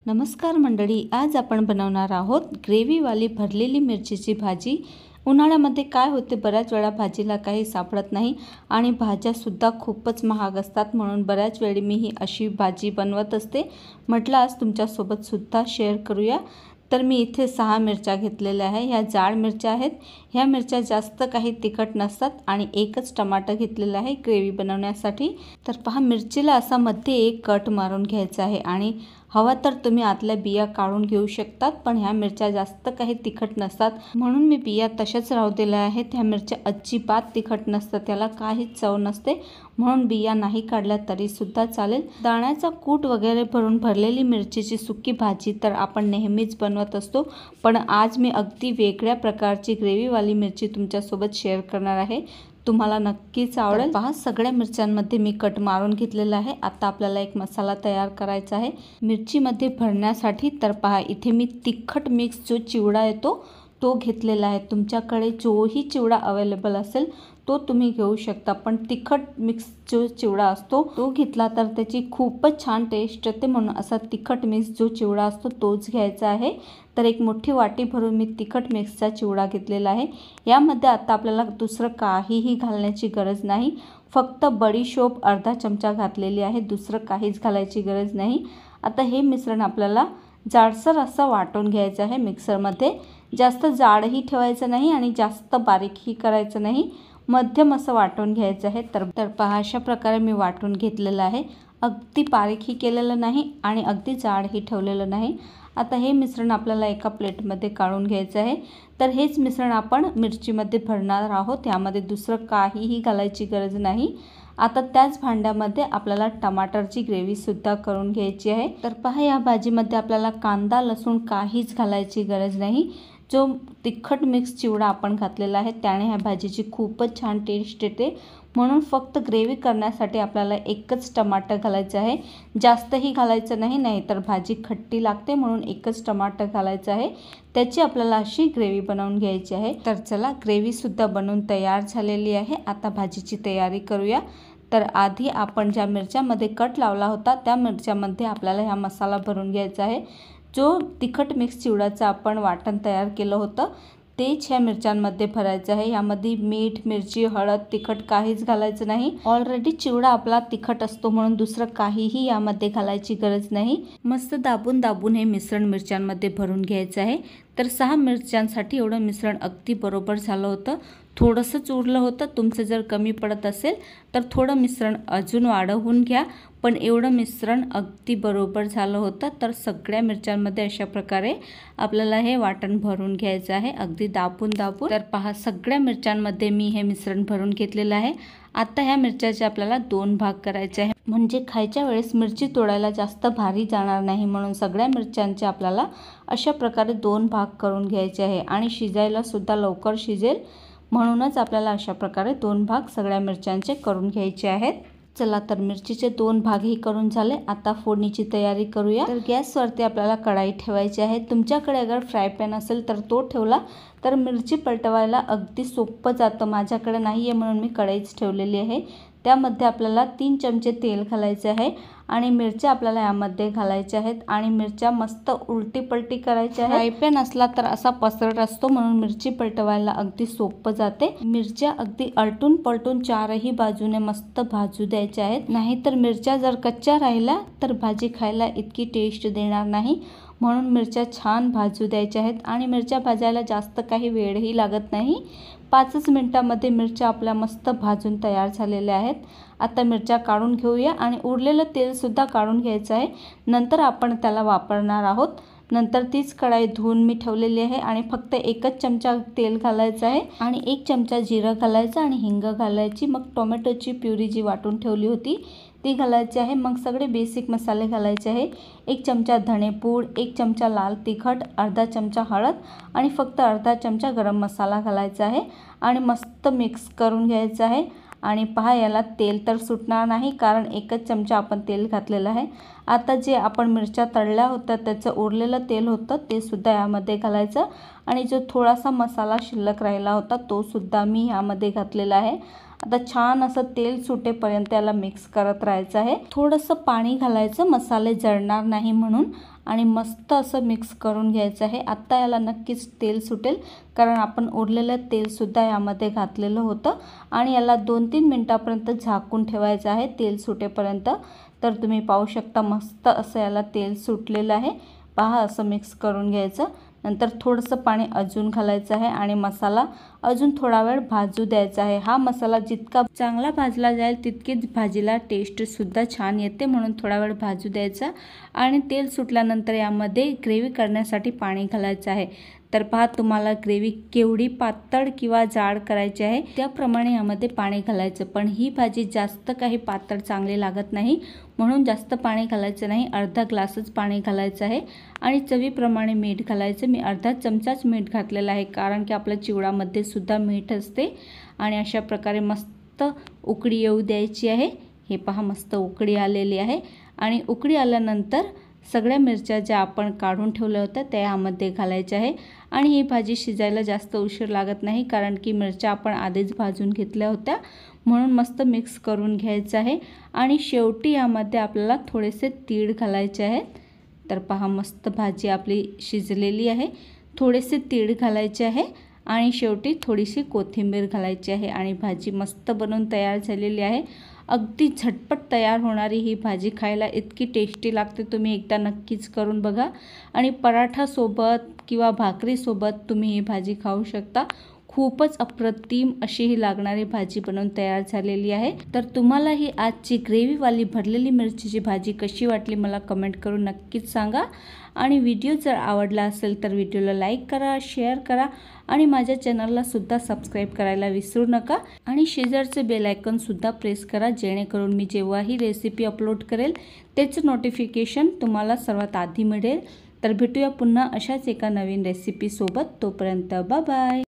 नमस्कार मंडळी, आज आपण बनवणार आहोत ग्रेव्हीवाली भरलेली मिरचीची भाजी। उन्हाळ्यामध्ये काय होते, बऱ्याच वेळा भाजीला काही सापडत नाही आणि भाज्यासुद्धा खूपच महाग असतात, म्हणून बऱ्याच वेळी मी ही अशी भाजी बनवत असते। म्हटलं आज तुमच्यासोबत सुद्धा शेअर करूया। तर मी इथे 6 मिरच्या घेतलेल्या आहे। ह्या जाड मिरच्या आहेत। ह्या मिरच्या जास्त काही तिखट नसतात आणि एकच टमाटर घेतलेला आहे ग्रेव्ही बनवण्यासाठी। तर पहा, मिरचीला असा मध्ये एक कट मारून घ्यायचा आहे आणि हवा तर तुम्ही आतल्या बिया काढून घेऊ शकतात, पण ह्या मिरच्या जास्त काही तिखट नसतात म्हणून मी बिया तशाच राहू दिल्या आहेत। ह्या मिरच्या अजिबात तिखट नसतात, त्याला काहीच चव नसते, म्हणून बिया नाही काढल्या तरी सुद्धा चालेल। दाण्याचा कूट वगैरे भरून भरलेली मिरचीची सुकी भाजी तर आपण नेहमीच बनवत असतो, पण आज मी अगदी वेगळ्या प्रकारची ग्रेव्हीवाली मिरची तुमच्यासोबत शेअर करणार आहे। तुम्हाला नक्कीच आवडेल। पहा, सगळ्या मिरच्यांमध्ये मी कट मारून घेतलेला आहे। आता आपल्याला एक मसाला तयार करायचा आहे मिरचीमध्ये भरण्यासाठी। तर पहा, इथे मी तिखट मिक्स जो चिवडा येतो तो घेतलेला आहे। तुमच्याकडे जोही चिवडा अवेलेबल असेल तो तुम्ही घेऊ शकता, पण तिखट मिक्स जो चिवडा असतो तो घेतला तर त्याची खूपच छान टेस्ट येते, म्हणून असा तिखट मिक्स जो चिवडा असतो तोच घ्यायचा आहे। तर एक मोठी वाटी भरून मी तिखट मिक्सचा चिवडा घेतलेला आहे। यामध्ये आता आपल्याला दुसरं काहीही घालण्याची गरज नाही, फक्त बडीशोप अर्धा चमचा घातलेली आहे, दुसरं काहीच घालायची गरज नाही। आता हे मिश्रण आपल्याला जाडसर असं वाटून घ्यायचं आहे मिक्सरमध्ये। जास्त जाडही ठेवायचं नाही आणि जास्त बारीकही करायचं नाही, मध्यम असं वाटून घ्यायचं आहे। तर पहा, अशा प्रकारे मी वाटून घेतलेलं आहे। अगदी बारीकही केलेलं नाही आणि अगदी जाडही ठेवलेलं नाही। आता हे मिश्रण आपल्याला एका प्लेटमध्ये काढून घ्यायचं आहे। तर हेच मिश्रण आपण मिरचीमध्ये भरणार आहोत, यामध्ये दुसरं काहीही घालायची गरज नाही। आता त्याच भांड्यामध्ये आपल्याला टमाटरची ग्रेव्हीसुद्धा करून घ्यायची आहे। तर पहा, या भाजीमध्ये आपल्याला कांदा लसूण काहीच घालायची गरज नाही। जो तिखट मिक्स चिवडा आपण घातलेला आहे त्याने ह्या भाजीची खूपच छान टेस्ट येते, म्हणून फक्त ग्रेव्ही करण्यासाठी आपल्याला एकच टमाटर घालायचं आहे, जास्तही घालायचं नाही, नाहीतर भाजी खट्टी लागते, म्हणून एकच टमाटर घालायचं आहे। त्याची आपल्याला अशी ग्रेव्ही बनवून घ्यायची आहे। तर चला, ग्रेव्हीसुद्धा बनवून तयार झालेली आहे। आता भाजीची तयारी करूया। तर आधी आपण ज्या मिरच्यामध्ये कट लावला होता त्या मिरच्यामध्ये आपल्याला हा मसाला भरून घ्यायचा आहे। जो तिखट मिक्स चिवड्याचं आपण वाटण तयार केलं होतं तेच ह्या मिरच्यांमध्ये भरायचं आहे। यामध्ये मीठ, मिरची, हळद, तिखट काहीच घालायचं नाही। ऑलरेडी चिवडा आपला तिखट असतो, म्हणून दुसरं काहीही यामध्ये घालायची गरज नाही। मस्त दाबून दाबून हे मिश्रण मिरच्यांमध्ये भरून घ्यायचं आहे। तर 6 मिरच्यांसाठी एवढं मिश्रण अगदी बरोबर झालं होतं। थोडंसंच उरलं होतं, तुमचं जर कमी पडत असेल तर थोडं मिश्रण अजून वाढवून घ्या, पण एवढं मिश्रण अगदी बरोबर झालं होतं। तर सगळ्या मिरच्यांमध्ये अशा प्रकारे आपल्याला हे वाटण भरून घ्यायचं आहे, अगदी दाबून दाबून। तर पहा, सगळ्या मिरच्यांमध्ये मी हे मिश्रण भरून घेतलेलं आहे। आता ह्या मिरच्याचे आपल्याला 2 भाग करायचे आहे, म्हणजे खायच्या वेळेस मिरची तोडायला जास्त भारी जाणार नाही, म्हणून सगळ्या मिरच्यांचे आपल्याला अशा प्रकारे 2 भाग करून घ्यायचे आहे आणि शिजायला सुद्धा लवकर शिजेल, म्हणूनच आपल्याला अशा प्रकारे 2 भाग सगळ्या मिरच्यांचे करून घ्यायचे आहेत। चला, तर मिरचीचे 2 भागही करून झाले। आता फोडणीची तयारी करूया। तर गॅसवरती आपल्याला कढाई ठेवायची आहे। तुमच्याकडे अगर फ्राय पॅन असेल तर तो ठेवला तर मिरची पलटवायला अगदी सोपं जातं। माझ्याकडे नाही आहे म्हणून मी कढईच ठेवलेली आहे। त्यामध्ये आपल्याला 3 चमचे तेल घालायचे आहे आणि मिरच्या आपल्याला यामध्ये घालायच्या आहेत आणि मिरच्या मस्त उलटी पलटी करायच्या आहेत। फ्राय पॅन असला तर असा पसरट असतो, म्हणून मिरची पलटवायला अगदी सोपं जाते। मिरच्या अगदी आलटून पलटून 4ही बाजूने मस्त भाजू द्यायच्या आहेत, नाहीतर मिरच्या जर कच्च्या राहिल्या तर भाजी खायला इतकी टेस्ट देणार नाही, म्हणून मिरच्या छान भाजू द्यायच्या आहेत। आणि मिरच्या भाजायला जास्त काही वेळही लागत नाही, 5च मिनिटामध्ये मिरच्या आपल्या मस्त भाजून तयार झालेल्या आहेत। आता मिरच्या काढून घेऊया आणि उरलेलं तेलसुद्धा काढून घ्यायचं आहे, नंतर आपण त्याला वापरणार आहोत। नंतर तीच कढाई धुवून मी ठेवलेली आहे आणि फक्त 1च चमचा तेल घालायचं आहे आणि 1 चमचा जिरं घालायचं आणि हिंग घालायची। मग टोमॅटोची प्युरी जी वाटून ठेवली होती ती घालायची आहे। मग सगळे बेसिक मसाले घालायचे आहे। 1 चमचा धणेपूड, 1 चमचा लाल तिखट, अर्धा चमचा हळद आणि फक्त अर्धा चमचा गरम मसाला घालायचा आहे आणि मस्त मिक्स करून घ्यायचं आहे। आणि पहा, याला तेल तर सुटणार नाही, कारण 1च चमचा आपण तेल घातलेलं आहे। आता जे आपण मिरच्या तळल्या होत्या त्याचं उरलेलं तेल होतं ते सुद्धा यामध्ये घालायचं आणि जो थोडासा मसाला शिल्लक राहिला होता तो सुद्धा मी यामध्ये घातलेला आहे। आता छान असं तेल सुटेपर्यंत याला मिक्स करत राहायचं आहे। थोडंसं पाणी घालायचं, मसाले जळणार नाही म्हणून। आणि मस्त असं मिक्स करून घ्यायचं आहे। आता याला नक्कीच तेल सुटेल, कारण आपण उरलेलं तेलसुद्धा यामध्ये घातलेलं होतं आणि याला 2-3 मिनिटापर्यंत झाकून ठेवायचं आहे तेल सुटेपर्यंत। तर तुम्ही पाहू शकता मस्त असं याला तेल सुटलेलं आहे। पहा असं मिक्स करून घ्यायचं। नंतर थोडंसं पाणी अजून घालायचं आहे आणि मसाला अजून थोडा वेळ भाजू द्यायचा आहे। हा मसाला जितका चांगला भाजला जाईल तितकीच भाजीला टेस्टसुद्धा छान येते, म्हणून थोडा वेळ भाजू द्यायचा। आणि तेल सुटल्यानंतर यामध्ये ग्रेव्ही करण्यासाठी पाणी घालायचं आहे। तर पहा तुम्हाला ग्रेव्ही केवढी पातळ किंवा जाड करायची आहे त्याप्रमाणे यामध्ये पाणी घालायचं। पण ही भाजी जास्त काही पातळ चांगली लागत नाही, म्हणून जास्त पाणी घालायचं नाही, अर्धा ग्लासच पाणी घालायचं आहे। आणि चवीप्रमाणे मीठ घालायचं। मी अर्धा चमचाच मीठ घातलेला आहे, कारण की आपल्या चिवडामध्ये सुद्धा मीठ असते। आणि अशा प्रकारे मस्त उकळी येऊ द्यायची आहे। हे पहा मस्त उकळी आलेली आहे आणि उकळी आल्यानंतर सगळ्या मिरच्या ज्या आपण काढून ठेवल्या होत्या त्या यामध्ये घालायच्या आहे। आणि ही भाजी शिजायला जास्त उशीर लागत नाही, कारण की मिरच्या आपण आधीच भाजून घेतल्या होत्या, म्हणून मस्त मिक्स करून घ्यायचं आहे। आणि शेवटी यामध्ये आपल्याला थोडेसे तीळ घालायचे आहेत। तर पहा मस्त भाजी आपली शिजलेली आहे। थोडेसे तीळ घालायचे आहे आणि शेवटी थोडीशी कोथिंबीर घालायची आहे आणि भाजी मस्त बनवून तयार झालेली आहे। अगदी झटपट तयार होणारी ही भाजी खायला इतकी टेस्टी लागते, तुम्ही एकदा नक्कीच करून बघा। आणि पराठासोबत किंवा भाकरीसोबत तुम्ही ही भाजी खाऊ शकता। खूपच अप्रतिम अशी ही लागणारी भाजी बनवून तयार झालेली आहे। तर तुम्हाला ही आजची ग्रेव्हीवाली भरलेली मिरचीची भाजी कशी वाटली मला कमेंट करून नक्कीच सांगा। आणि व्हिडिओ जर आवडला असेल तर व्हिडिओला लाईक करा, शेअर करा आणि माझ्या चॅनलला सुद्धा सबस्क्राईब करायला विसरू नका। आणि शेजारचे बेल आयकॉन सुद्धा प्रेस करा, जेणेकरून मी जेव्हाही रेसिपी अपलोड करेल त्याचं नोटिफिकेशन तुम्हाला सर्वात आधी मिळेल। तर भेटूया पुन्हा अशाच एका नवीन रेसिपी सोबत, तोपर्यंत बाय बाय।